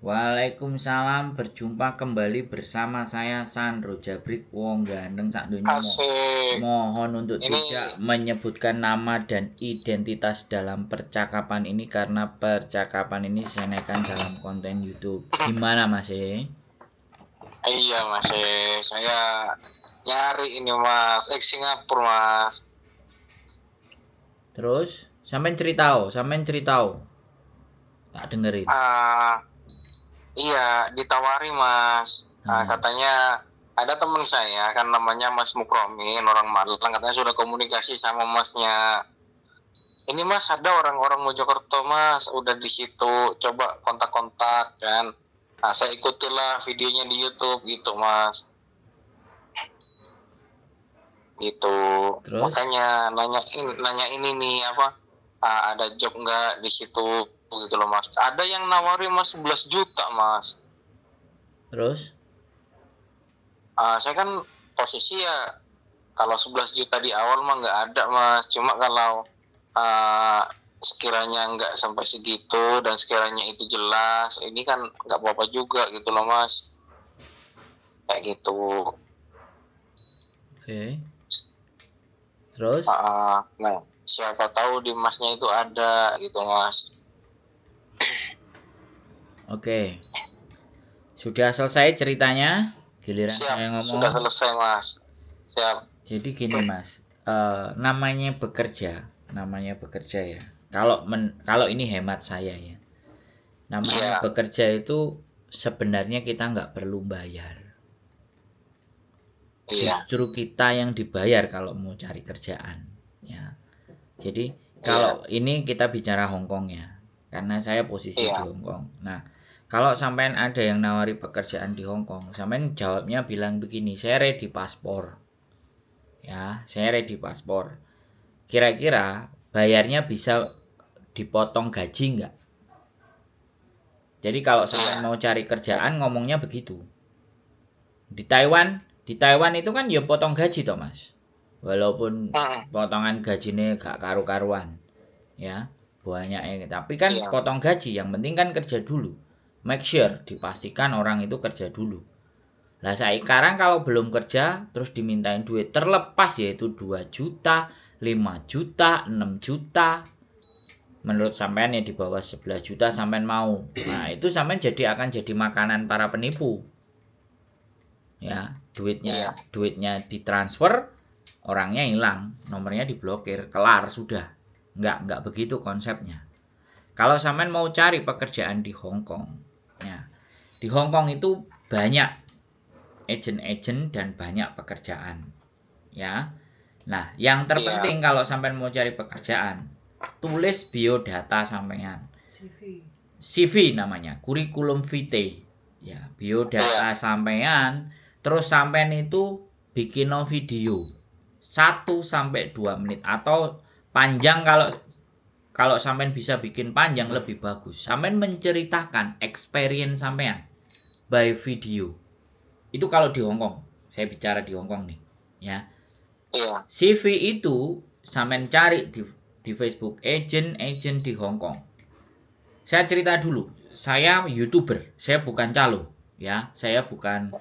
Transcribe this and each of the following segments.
Waalaikumsalam, berjumpa kembali bersama saya Sandro Jabrik wong gandeng sak donya. Asik. Mohon untuk Ini tidak menyebutkan nama dan identitas dalam percakapan ini karena percakapan ini saya naikkan dalam konten YouTube. Gimana Mas? iya Mas, saya nyari ini Mas, Singapura Mas. Terus sampean ceritau. Tak dengerin. Iya ditawari Mas. Katanya ada teman saya kan namanya Mas Mukromin, orang Malang, katanya sudah komunikasi sama Masnya. Ini Mas ada orang-orang Mojokerto Mas, udah di situ, coba kontak-kontak kan. Nah, saya ikutilah videonya di YouTube gitu Mas. Gitu. Terus? Makanya nanya ini nih apa? Ada job nggak di situ gitu loh Mas. Ada yang nawarin Mas 11 juta Mas. Terus? Saya kan posisi ya kalau 11 juta di awal mah nggak ada Mas. Cuma kalau sekiranya nggak sampai segitu dan sekiranya itu jelas, ini kan nggak apa-apa juga gitu loh Mas. Kayak gitu. Oke. Terus? Nah, siapa tahu di Masnya itu ada gitu Mas. Oke. Sudah selesai ceritanya? Giliran Siap, saya ngomong. sudah selesai Mas. Siap. Jadi gini Mas, namanya bekerja ya. Kalau ini hemat saya ya. Namanya bekerja itu sebenarnya kita nggak perlu bayar. Justru kita yang dibayar kalau mau cari kerjaan. Ya. Jadi kalau ini kita bicara Hong Kong ya, karena saya posisi di Hong Kong. Nah, kalau sampean ada yang nawari pekerjaan di Hong Kong, sampean jawabnya bilang begini, saya ready paspor. Ya, saya ready paspor. Kira-kira bayarnya bisa dipotong gaji nggak? Jadi kalau sampean mau cari kerjaan ngomongnya begitu. Di Taiwan itu kan ya potong gaji toh Mas. Walaupun potongan gajinya gak karu-karuan. Ya, banyak tapi kan potong gaji, yang penting kan kerja dulu. Make sure dipastikan orang itu kerja dulu. Lah sekarang kalau belum kerja terus dimintain duit terlepas yaitu 2 juta, 5 juta, 6 juta. Menurut sampean ya di bawah 11 juta sampean mau. Nah, itu sampean akan jadi makanan para penipu. Ya, duitnya ditransfer, orangnya hilang, nomornya diblokir, kelar sudah. Enggak begitu konsepnya. Kalau sampean mau cari pekerjaan di Hong Kong, ya. Di Hong Kong itu banyak agent dan banyak pekerjaan. Ya. Nah, yang terpenting kalau sampean mau cari pekerjaan, tulis biodata sampean. CV namanya, kurikulum vitae. Ya, biodata sampean. Terus sampean itu bikin video 1 sampai 2 menit atau panjang, kalau sampean bisa bikin panjang lebih bagus. Sampean menceritakan experience sampean by video. Itu kalau di Hong Kong. Saya bicara di Hong Kong nih, ya. CV itu sampean cari di Facebook agent di Hong Kong. Saya cerita dulu, saya YouTuber, saya bukan calo, ya. Saya bukan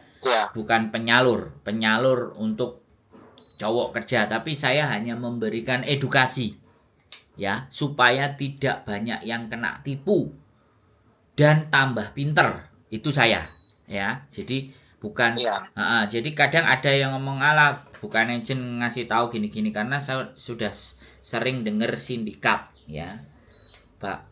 penyalur untuk cowok kerja, tapi saya hanya memberikan edukasi ya supaya tidak banyak yang kena tipu dan tambah pinter. Itu saya ya. Jadi bukan jadi kadang ada yang ngomong ala bukan agent ngasih tahu gini-gini, karena saya sudah sering dengar sindikat ya.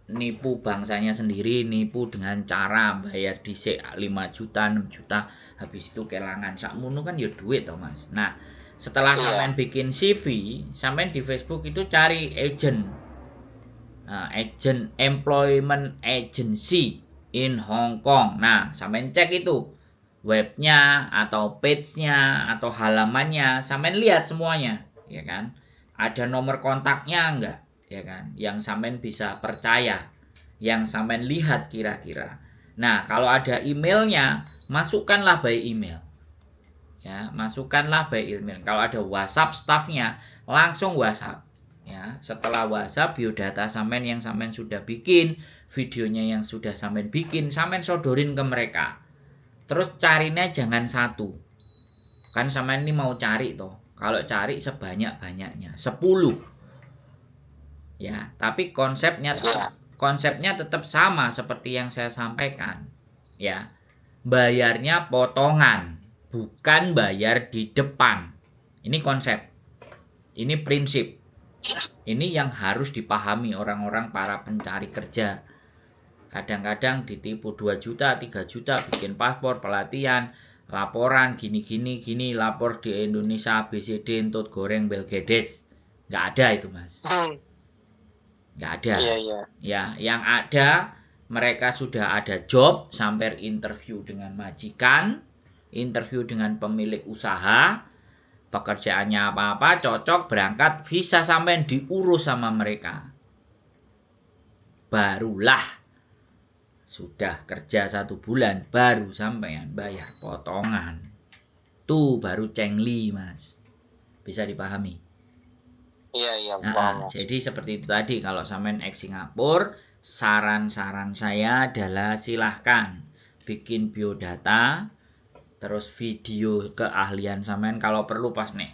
Nipu bangsanya sendiri, nipu dengan cara bayar dhisik 5 juta, 6 juta, habis itu kelangan sakmono kan ya duit toh Mas. Nah, setelah sampean bikin CV, sampean di Facebook itu cari agent. Nah, agent employment agency in Hong Kong. Nah, sampean cek itu webnya atau page-nya atau halamannya, sampean lihat semuanya, ya kan? Ada nomor kontaknya enggak? Ya kan, yang sampean bisa percaya, yang sampean lihat kira-kira. Nah, kalau ada emailnya, masukkanlah by email. Ya, masukkanlah by email. Kalau ada WhatsApp staffnya, langsung WhatsApp. Ya, setelah WhatsApp biodata sampean yang sampean sudah bikin, videonya yang sudah sampean bikin, sampean sodorin ke mereka. Terus carinya jangan satu. Kan sampean ini mau cari toh. Kalau cari sebanyak-banyaknya, 10. Ya, tapi konsepnya tetap sama seperti yang saya sampaikan. Ya. Bayarnya potongan, bukan bayar di depan. Ini konsep. Ini prinsip. Ini yang harus dipahami orang-orang para pencari kerja. Kadang-kadang ditipu 2 juta, 3 juta, bikin paspor, pelatihan, laporan, gini, lapor di Indonesia, ABCD, entut goreng, belgedes. Nggak ada itu, Mas. Nggak ada. Iya. Ya, yang ada, mereka sudah ada job, sampai interview dengan majikan, interview dengan pemilik usaha, pekerjaannya apa-apa, cocok, berangkat, visa sampai diurus sama mereka. Barulah sudah kerja 1 bulan, baru sampean bayar potongan. Tuh baru cengli, Mas. Bisa dipahami? Iya. Jadi seperti itu tadi, kalau sampean ex Singapura, saran-saran saya adalah silahkan bikin biodata, terus video keahlian sampean kalau perlu pas nih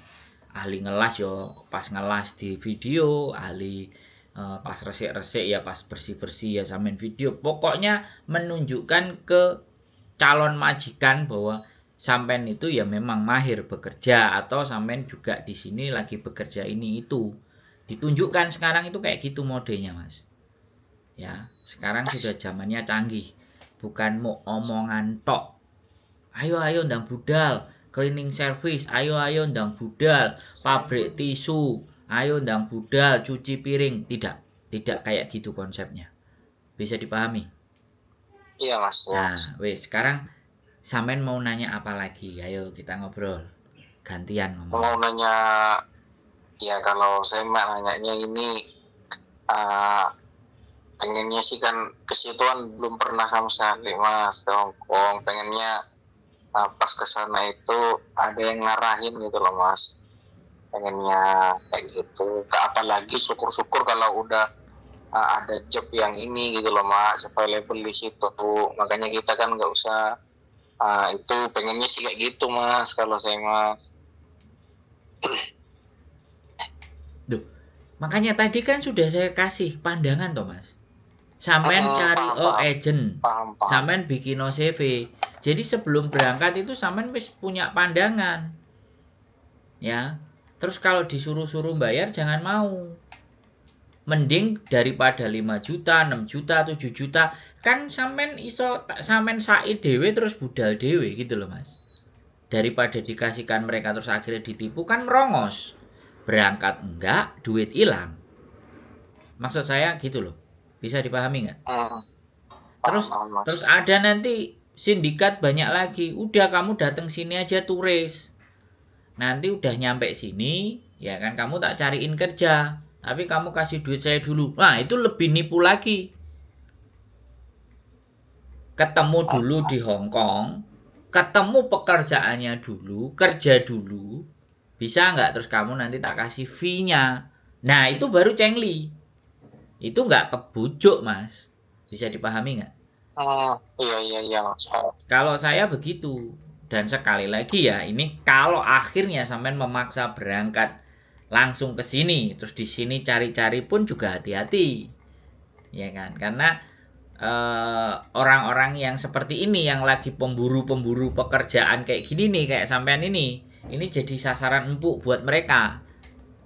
ahli ngelas yo pas ngelas di video, ahli pas resik-resik ya pas bersih-bersih ya sampean video. Pokoknya menunjukkan ke calon majikan bahwa sampean itu ya memang mahir bekerja atau sampean juga di sini lagi bekerja ini itu. Ditunjukkan sekarang itu kayak gitu modenya, Mas. Ya, sekarang sudah zamannya canggih. Bukan mau omongan tok. Ayo ndang budal, cleaning service, ayo ndang budal, pabrik tisu, ayo ndang budal, cuci piring. Tidak kayak gitu konsepnya. Bisa dipahami? Iya, Mas. Nah, wes sekarang sampean mau nanya apa lagi? Ayo kita ngobrol. Gantian ngomong. Mau nanya, ya kalau saya nanyanya ini pengennya sih kan ke situan belum pernah sama sekali, Mas, ke Hongkong. Pengennya pas ke sana itu ada yang ngarahin gitu loh, Mas. Pengennya kayak gitu. Apalagi syukur-syukur kalau udah ada job yang ini gitu loh, Mas, available di situ. Makanya kita kan nggak usah itu, pengennya sih kayak gitu, Mas, kalau saya, Mas. Duh, makanya tadi kan sudah saya kasih pandangan toh, Mas. Sampean cari agent, sampean bikin CV. Jadi sebelum berangkat itu sampean wis punya pandangan. Ya. Terus kalau disuruh-suruh bayar jangan mau. Mending daripada 5 juta, 6 juta, 7 juta, kan sampean iso sampean sae dhewe terus budal dhewe gitu loh, Mas. Daripada dikasihkan mereka terus akhirnya ditipu kan merongos. Berangkat enggak, duit hilang. Maksud saya gitu loh. Bisa dipahami nggak? Terus ada nanti sindikat banyak lagi. Udah kamu datang sini aja turis. Nanti udah nyampe sini, ya kan kamu tak cariin kerja. Tapi kamu kasih duit saya dulu. Nah, itu lebih nipu lagi. Ketemu dulu di Hongkong, ketemu pekerjaannya dulu, kerja dulu. Bisa nggak? Terus kamu nanti tak kasih fee-nya. Nah, itu baru cengli. Itu nggak kebujuk, Mas. Bisa dipahami nggak? Iya. Kalau saya begitu. Dan sekali lagi ya, ini kalau akhirnya sampean memaksa berangkat langsung ke sini, terus di sini cari-cari pun juga hati-hati. Ya kan? Karena orang-orang yang seperti ini, yang lagi pemburu-pemburu pekerjaan kayak gini nih, kayak sampean ini jadi sasaran empuk buat mereka.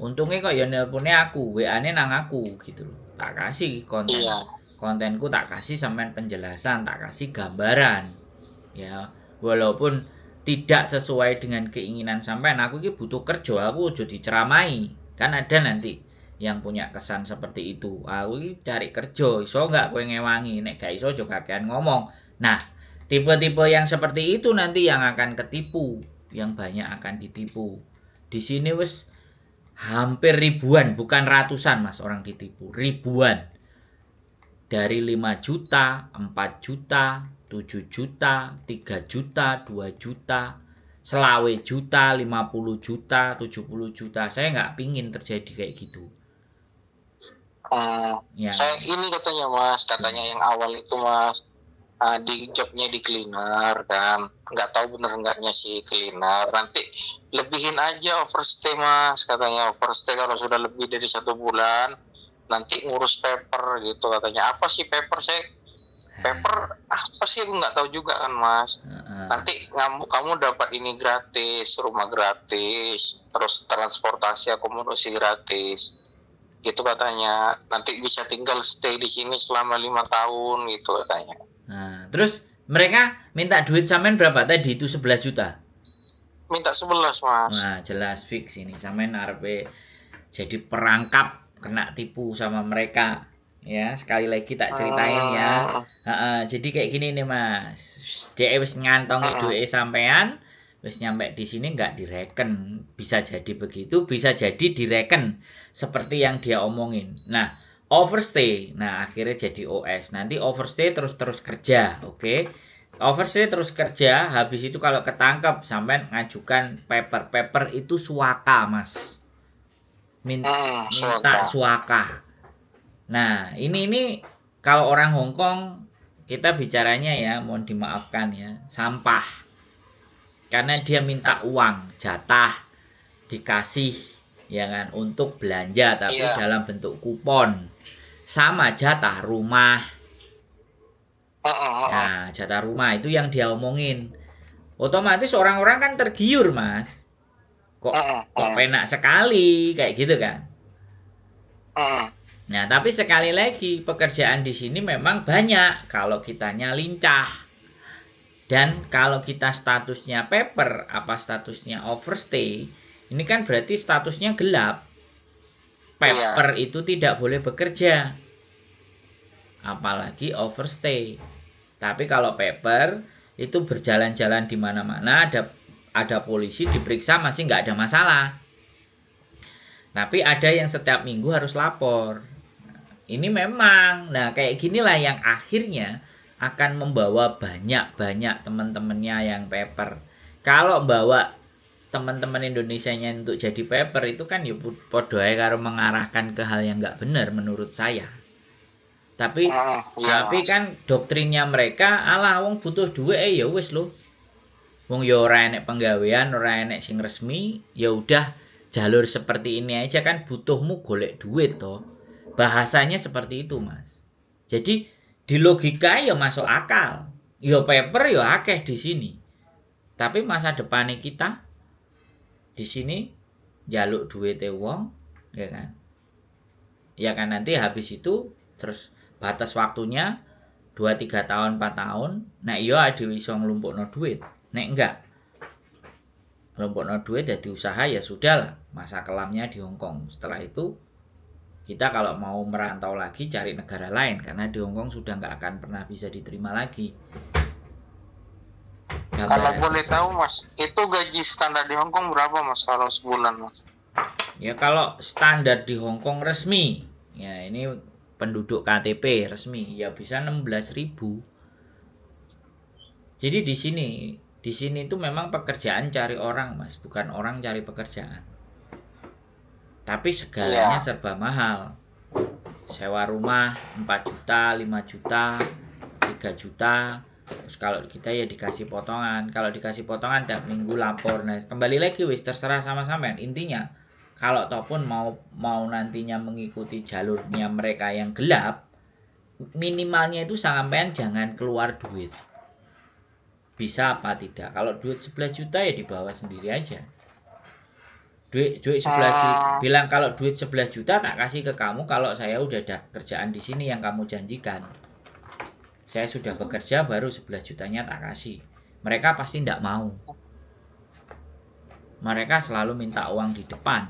Untungnya kok ya nelponnya aku, WA-nya nang aku gitu loh. Tak kasih kontenku, tak kasih sampean penjelasan, tak kasih gambaran. Ya, walaupun tidak sesuai dengan keinginan sampean, aku ini butuh kerja, aku udah diceramai. Kan ada nanti yang punya kesan seperti itu. Aku ini cari kerja, iso enggak kowe ngewangi, nek gak iso juga kakean ngomong. Nah, tipe-tipe yang seperti itu nanti yang akan ketipu, yang banyak akan ditipu. Di sini wis hampir ribuan, bukan ratusan, Mas, orang ditipu. Ribuan. Dari 5 juta, 4 juta, 7 juta, 3 juta, 2 juta, 20 juta, 50 juta, 70 juta. Saya nggak pingin terjadi kayak gitu. Ya. Saya ini katanya mas, katanya yang awal itu mas, di jobnya di cleaner kan, nggak tahu bener enggaknya si cleaner, nanti lebihin aja overstay mas, katanya overstay kalau sudah lebih dari 1 bulan nanti ngurus paper gitu katanya. Apa sih paper? Paper apa sih, aku nggak tahu juga kan mas. Nanti kamu dapat ini gratis, rumah gratis, terus transportasi akomodasi gratis gitu katanya. Nanti bisa tinggal stay di sini selama 5 tahun gitu katanya. Nah, terus mereka minta duit sampean berapa tadi? Itu 11 juta. Minta 11 mas. Nah, jelas fix ini sampean arepe jadi perangkap kena tipu sama mereka. Ya, sekali lagi tak ceritain ya. Jadi kayak gini nih mas, dia wis ngantongi duit sampean, wis nyampe di sini nggak direken, bisa jadi begitu, bisa jadi direken seperti yang dia omongin. Nah, overstay, nah akhirnya jadi OS. Nanti overstay terus kerja, oke? Overstay terus kerja, habis itu kalau ketangkep sampean ngajukan paper itu suaka mas, minta suaka. Nah, ini kalau orang Hongkong kita bicaranya ya, mohon dimaafkan ya, sampah. Karena dia minta uang, jatah dikasih ya kan untuk belanja tapi dalam bentuk kupon. Sama jatah rumah. Nah, jatah rumah itu yang dia omongin. Otomatis orang-orang kan tergiur, Mas. Kok penak sekali kayak gitu kan. Nah, tapi sekali lagi pekerjaan di sini memang banyak kalau kitanya lincah. Dan kalau kita statusnya paper, apa statusnya overstay, ini kan berarti statusnya gelap. Paper itu tidak boleh bekerja. Apalagi overstay. Tapi kalau paper itu berjalan-jalan di mana-mana, ada polisi diperiksa masih nggak ada masalah. Tapi ada yang setiap minggu harus lapor. Ini memang, nah kayak ginilah yang akhirnya akan membawa banyak teman-temannya yang paper. Kalau bawa teman-teman Indonesianya untuk jadi paper itu kan ya podo ae karo mengarahkan ke hal yang nggak benar menurut saya. Tapi kan doktrinnya mereka, alah wong butuh duit ya wis lho. Wong ya ora enek penggawean, ora enek sing resmi, ya udah jalur seperti ini aja kan butuhmu golek duit toh. Bahasanya seperti itu, Mas. Jadi di logika ya masuk akal. Ya paper ya akeh di sini. Tapi masa depannya kita di sini jaluk duit wong, ya kan? Ya kan nanti habis itu terus batas waktunya 2-3 tahun, 4 tahun. Nek iya dhewe iso nglumpukno duit. Nek enggak nglumpukno duit jadi usaha ya sudahlah, masa kelamnya di Hongkong. Setelah itu kita kalau mau merantau lagi cari negara lain karena di Hongkong sudah nggak akan pernah bisa diterima lagi. Kalau boleh tahu mas, itu gaji standar di Hongkong berapa mas kalau sebulan mas? Ya kalau standar di Hongkong resmi, ya ini penduduk KTP resmi ya bisa 16.000. Jadi di sini itu memang pekerjaan cari orang mas, bukan orang cari pekerjaan. Tapi segalanya serba mahal. Sewa rumah 4 juta, 5 juta, 3 juta. Terus kalau kita ya dikasih potongan. Kalau dikasih potongan tiap minggu lapor. Nah, kembali lagi wis terserah sama sampean. Intinya kalau ataupun mau nantinya mengikuti jalurnya mereka yang gelap, minimalnya itu sampean jangan keluar duit. Bisa apa tidak? Kalau duit 11 juta ya dibawa sendiri aja. Duit 11 juta. Bilang kalau duit 11 juta tak kasih ke kamu kalau saya udah ada kerjaan di sini yang kamu janjikan. Saya sudah bekerja baru 11 jutanya tak kasih. Mereka pasti tidak mau. Mereka selalu minta uang di depan.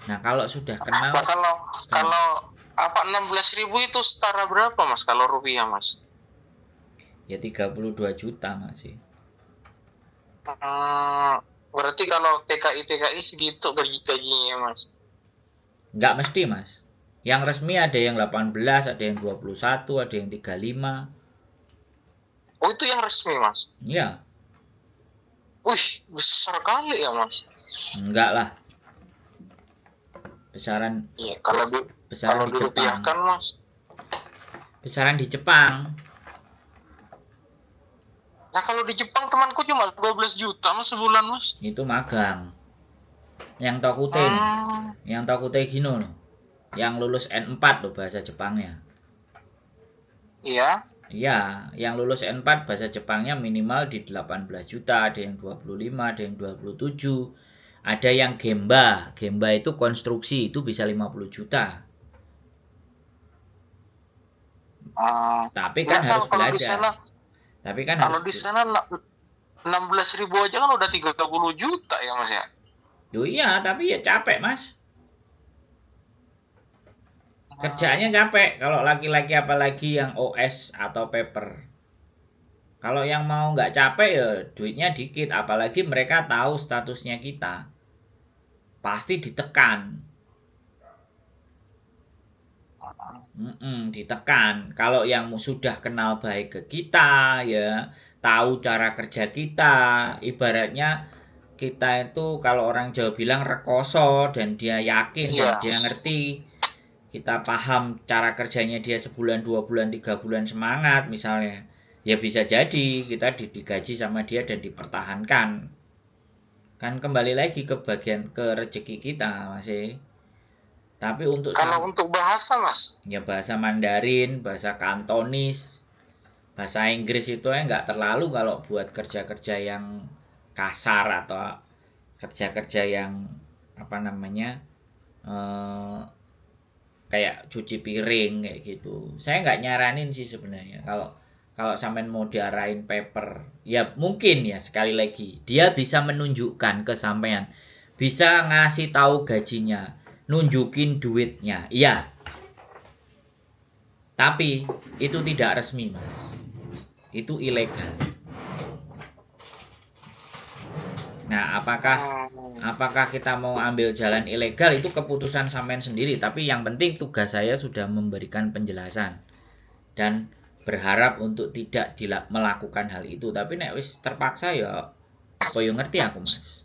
Nah, kalau sudah kenal kalau apa 16.000 itu setara berapa mas kalau rupiah mas? Ya 32 juta masih. Berarti kalau TKI segitu gajinya mas? Enggak mesti mas. Yang resmi ada yang 18, ada yang 21, ada yang 35. Oh itu yang resmi mas? Iya. Wih besar kali ya mas. Enggak lah. Besaran. Iya, besaran kalau di Jepang. dirupiahkan Mas. Besaran di Jepang. Nah kalau di Jepang temanku cuma 12 juta Mas sebulan Mas. Itu magang. Yang Tokute nih. Yang Tokute Gino nih. Yang lulus N4 loh bahasa Jepangnya. Iya. Iya, yang lulus N4 bahasa Jepangnya minimal di 18 juta, ada yang 25, ada yang 27. Ada yang Gemba. Gemba itu konstruksi, itu bisa 50 juta. Tapi kan harus kalau belajar. Di sana, tapi kan kalau di sana 16.000 aja kan udah 30 juta ya Mas ya. Yo iya, tapi ya capek Mas. Kerjaannya capek kalau laki-laki, apalagi yang OS atau paper. Kalau yang mau nggak capek ya duitnya dikit, apalagi mereka tahu statusnya kita. Pasti ditekan. Ditekan. Kalau yang sudah kenal baik ke kita ya, tahu cara kerja kita, ibaratnya kita itu kalau orang Jawa bilang rekoso, dan dia yakin dan dia ngerti, kita paham cara kerjanya dia sebulan, 2 bulan, 3 bulan semangat misalnya, ya bisa jadi kita digaji sama dia dan dipertahankan. Kan kembali lagi ke bagian ke rezeki kita masih. Tapi kalau untuk bahasa Mas, ya bahasa Mandarin, bahasa Kantonis, bahasa Inggris itu nggak terlalu kalau buat kerja-kerja yang kasar atau kerja-kerja yang apa namanya, kayak cuci piring kayak gitu. Saya nggak nyaranin sih sebenarnya kalau sampean mau diarahin paper. Ya mungkin ya, sekali lagi dia bisa menunjukkan ke sampean, bisa ngasih tahu gajinya, nunjukin duitnya, iya. Tapi itu tidak resmi Mas. Itu ilegal. Nah, apakah kita mau ambil jalan ilegal, itu keputusan sampean sendiri. Tapi yang penting tugas saya sudah memberikan penjelasan dan berharap untuk tidak melakukan hal itu. Tapi nek wis terpaksa ya apa yo ngerti aku Mas.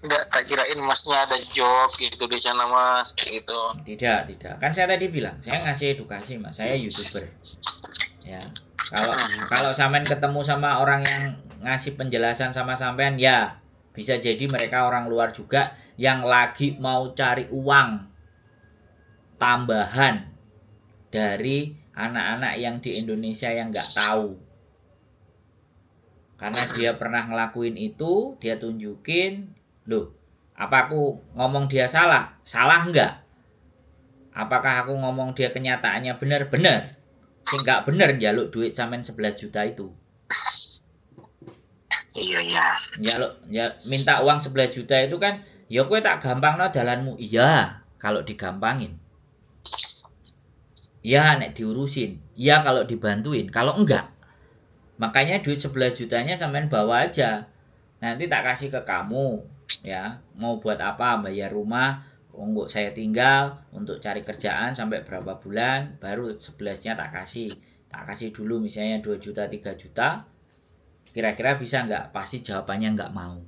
Enggak, tak kirain Masnya ada job gitu di sana Mas, gitu. Tidak. Kan saya tadi bilang, saya ngasih edukasi Mas. Saya YouTuber. Ya. Kalau sampean ketemu sama orang yang ngasih penjelasan sama sampean, ya bisa jadi mereka orang luar juga yang lagi mau cari uang tambahan dari anak-anak yang di Indonesia yang nggak tahu. Karena dia pernah ngelakuin itu, dia tunjukin, loh, apa aku ngomong dia salah? Salah enggak? Apakah aku ngomong dia kenyataannya benar-benar? Sing nggak bener njaluk duit sampean 11 juta itu. Iya. Ya minta uang 11 juta itu kan, ya kowe tak gampangno dalanmu. Iya, kalau digampangin. Ya nek diurusin. Ya kalau dibantuin. Kalau enggak, makanya duit 11 jutanya sampean bawa aja. Nanti tak kasih ke kamu, ya. Mau buat apa? Bayar rumah, untuk saya tinggal, untuk cari kerjaan sampai berapa bulan, baru 11-nya tak kasih. Tak kasih dulu misalnya 2 juta, 3 juta. Kira-kira bisa enggak? Pasti jawabannya enggak mau.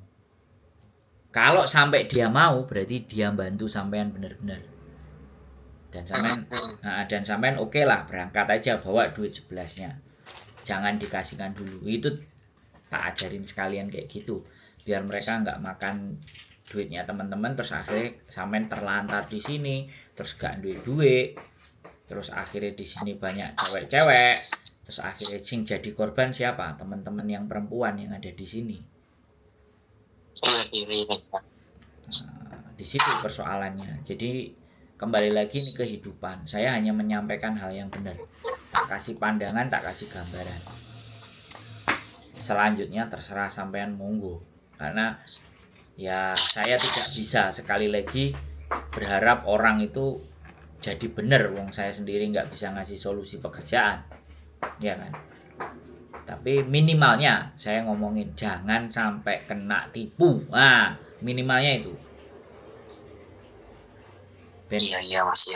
Kalau sampai dia mau, berarti dia bantu sampean benar-benar. Dan sampean oke lah, berangkat aja, bawa duit 11-nya. Jangan dikasihkan dulu. Itu tak ajarin sekalian kayak gitu, biar mereka nggak makan duitnya teman-teman, terus akhirnya sampean terlantar di sini, terus gak duit, terus akhirnya di sini banyak cewek-cewek, terus akhirnya sing jadi korban siapa? Teman-teman yang perempuan yang ada di sini. Di situ persoalannya. Jadi kembali lagi ini kehidupan. Saya hanya menyampaikan hal yang benar. Tak kasih pandangan, tak kasih gambaran. Selanjutnya terserah sampean monggo. Karena ya saya tidak bisa sekali lagi berharap orang itu jadi benar, wong saya sendiri nggak bisa ngasih solusi pekerjaan, ya kan. Tapi minimalnya saya ngomongin jangan sampai kena tipu. Nah, minimalnya itu. Iya mas.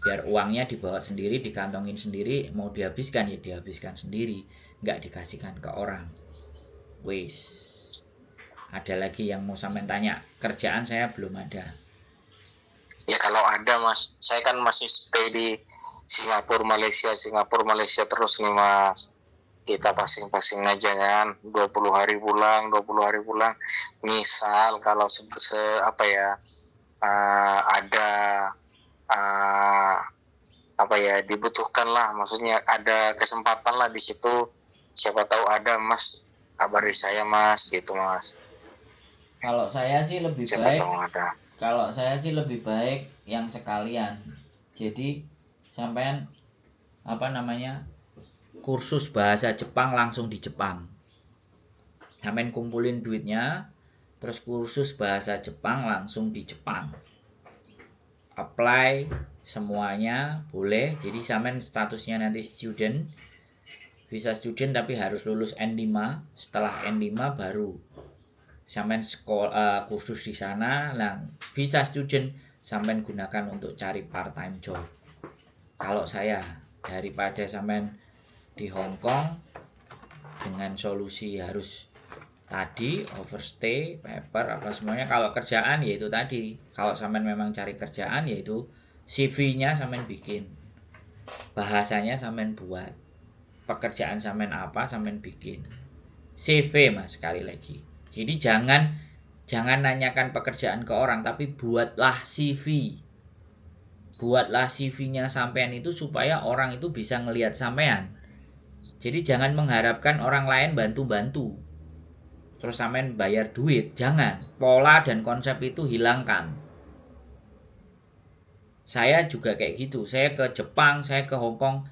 Biar uangnya dibawa sendiri, dikantongin sendiri, mau dihabiskan ya dihabiskan sendiri, nggak dikasihkan ke orang. Wis. Ada lagi yang mau sampean tanya? Kerjaan saya belum ada. Ya kalau ada Mas, saya kan masih stay di Singapura Malaysia terus nih Mas. Kita pasing-pasing aja kan, 20 hari pulang. Misal kalau apa ya, ada apa ya, dibutuhkan lah, maksudnya ada kesempatan lah di situ, siapa tahu ada Mas, kabari saya Mas, gitu Mas. Kalau saya sih lebih Siapa baik, tahu ada. kalau saya sih lebih baik yang sekalian. Jadi sampean apa namanya, kursus bahasa Jepang langsung di Jepang. Sampean kumpulin duitnya, terus kursus bahasa Jepang langsung di Jepang. Apply semuanya boleh. Jadi sampean statusnya nanti student, visa student tapi harus lulus N5. Setelah N5 baru sampean sekolah kursus di sana. Nah, visa student sampean gunakan untuk cari part time job. Kalau saya, daripada sampean di Hong Kong dengan solusi harus tadi overstay, paper apa semuanya. Kalau kerjaan ya itu tadi. Kalau sampean memang cari kerjaan yaitu CV-nya sampean bikin. Bahasanya sampean buat. Pekerjaan sampean apa sampean bikin. CV Mas, sekali lagi. Jadi jangan nanyakan pekerjaan ke orang, tapi buatlah CV. Buatlah CV-nya sampean itu supaya orang itu bisa ngelihat sampean. Jadi jangan mengharapkan orang lain bantu-bantu. Terus sampean bayar duit, jangan. Pola dan konsep itu hilangkan. Saya juga kayak gitu. Saya ke Jepang, saya ke Hong Kong.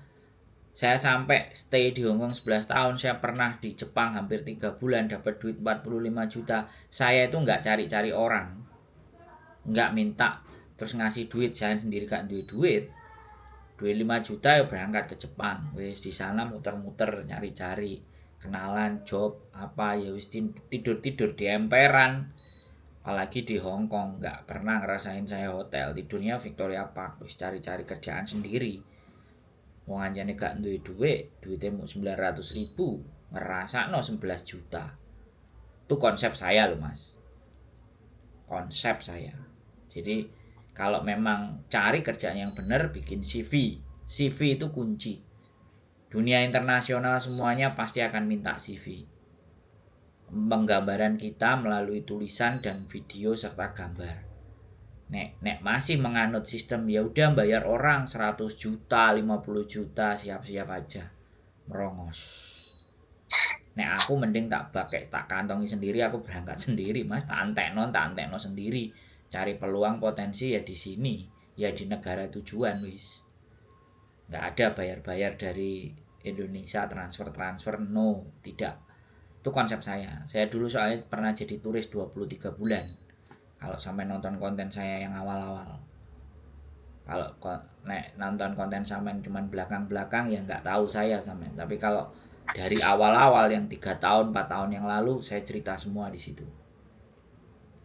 Saya sampai stay di Hong Kong 11 tahun. Saya pernah di Jepang hampir 3 bulan dapat duit 45 juta. Saya itu nggak cari-cari orang. Nggak minta terus ngasih duit, saya sendiri gak duit. Duit 5 juta ya berangkat ke Jepang. Wis di sana muter-muter nyari-cari kenalan job apa ya, wis tidur di emperan. Apalagi di Hong Kong nggak pernah ngerasain saya hotel, tidurnya Victoria Park, wis cari-cari kerjaan sendiri. Wong anjane gak duwe duitnya mau 900.000, ngerasakno 11 juta. Itu konsep saya loh Mas. Konsep saya. Jadi kalau memang cari kerjaan yang benar, bikin CV. CV itu kunci. Dunia internasional semuanya pasti akan minta CV. Penggambaran kita melalui tulisan dan video serta gambar. Nek masih menganut sistem ya udah bayar orang 100 juta, 50 juta, siap-siap aja. Merongos. Nek aku mending tak kantongi sendiri, aku berangkat sendiri Mas, tak antekno sendiri. Cari peluang potensi ya di sini, ya di negara tujuan wis. Nggak ada bayar-bayar dari Indonesia transfer no, tidak. Itu konsep saya. Saya dulu soalnya pernah jadi turis 23 bulan. Kalau sampai nonton konten saya yang awal-awal. Kalau nonton konten sampean cuman belakang-belakang ya nggak tahu saya sampean. Tapi kalau dari awal-awal yang 3 tahun, 4 tahun yang lalu saya cerita semua di situ.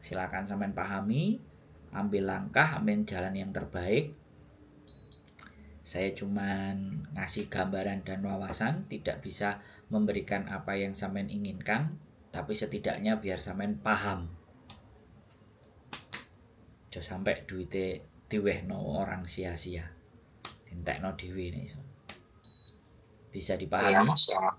Silakan sampean pahami, ambil langkah, ambil jalan yang terbaik. Saya cuman ngasih gambaran dan wawasan, tidak bisa memberikan apa yang sampean inginkan, tapi setidaknya biar sampean paham. Aja sampai duite diwehno orang sia-sia. Dintekno dhewe nih. Bisa dipahami? Iya, Mas, ya.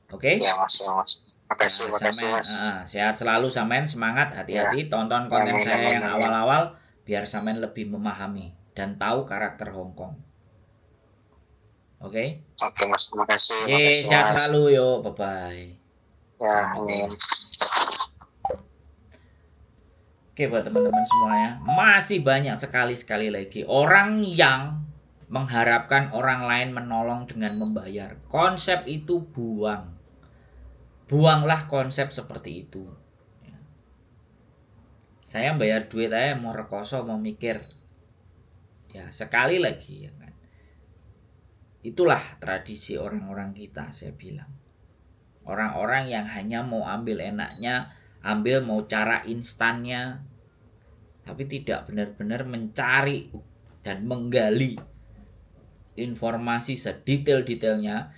Oke? Ya, Mas, ya, Mas. Makasih, Mas. Sehat selalu sampean, semangat, hati-hati. Ya. Tonton konten saya yang awal-awal biar sampean lebih memahami dan tahu karakter Hong Kong. Oke? Oke, Mas. Makasih. Sehat selalu yo. Bye-bye. Ya, amin. Oke, buat teman-teman semuanya, masih banyak sekali lagi orang yang mengharapkan orang lain menolong dengan membayar. Konsep itu buang. Buanglah konsep seperti itu. Saya bayar duit aja mau rekoso, mau mikir. Ya, sekali lagi ya kan. Itulah tradisi orang-orang kita, saya bilang. Orang-orang yang hanya mau ambil enaknya, ambil mau cara instannya, tapi tidak benar-benar mencari dan menggali informasi sedetail-detailnya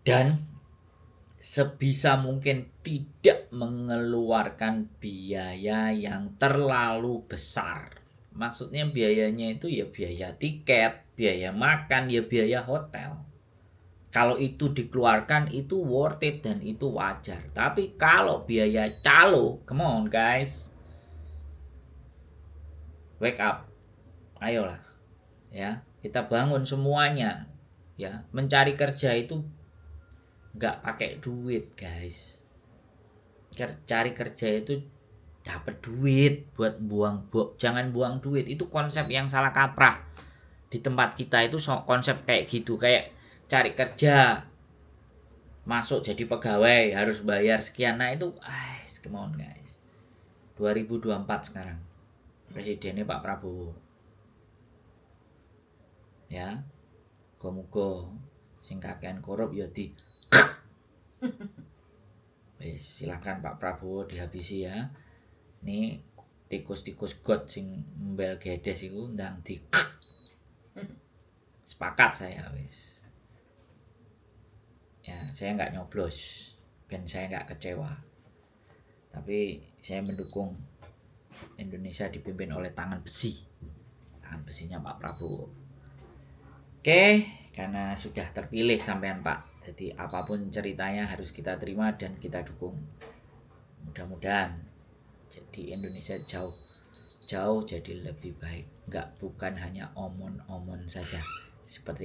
dan sebisa mungkin tidak mengeluarkan biaya yang terlalu besar. maksudnya biayanya itu ya biaya tiket, biaya makan, ya biaya hotel. Kalau itu dikeluarkan itu worth it dan itu wajar. Tapi kalau biaya calo, come on guys, wake up, ayolah, ya kita bangun semuanya, ya mencari kerja itu nggak pakai duit guys. Cari kerja itu dapat duit buat jangan buang duit, itu konsep yang salah kaprah di tempat kita. Itu konsep kayak gitu, kayak cari kerja masuk jadi pegawai harus bayar sekian. Nah itu come on guys, 2024 sekarang presidennya Pak Prabowo, ya muga-muga sing kakean korup ya di silakan Pak Prabowo dihabisi ya. Nih tikus-tikus got sing mbel gedes iku ndang di sepakat saya wis. Ya, saya nggak nyoblos dan saya nggak kecewa. Tapi saya mendukung Indonesia dipimpin oleh tangan besi. Tangan besinya Pak Prabowo. Oke, karena sudah terpilih sampean Pak. Jadi apapun ceritanya harus kita terima dan kita dukung. Mudah-mudahan jadi Indonesia jauh jadi lebih baik. Bukan hanya omon-omon saja seperti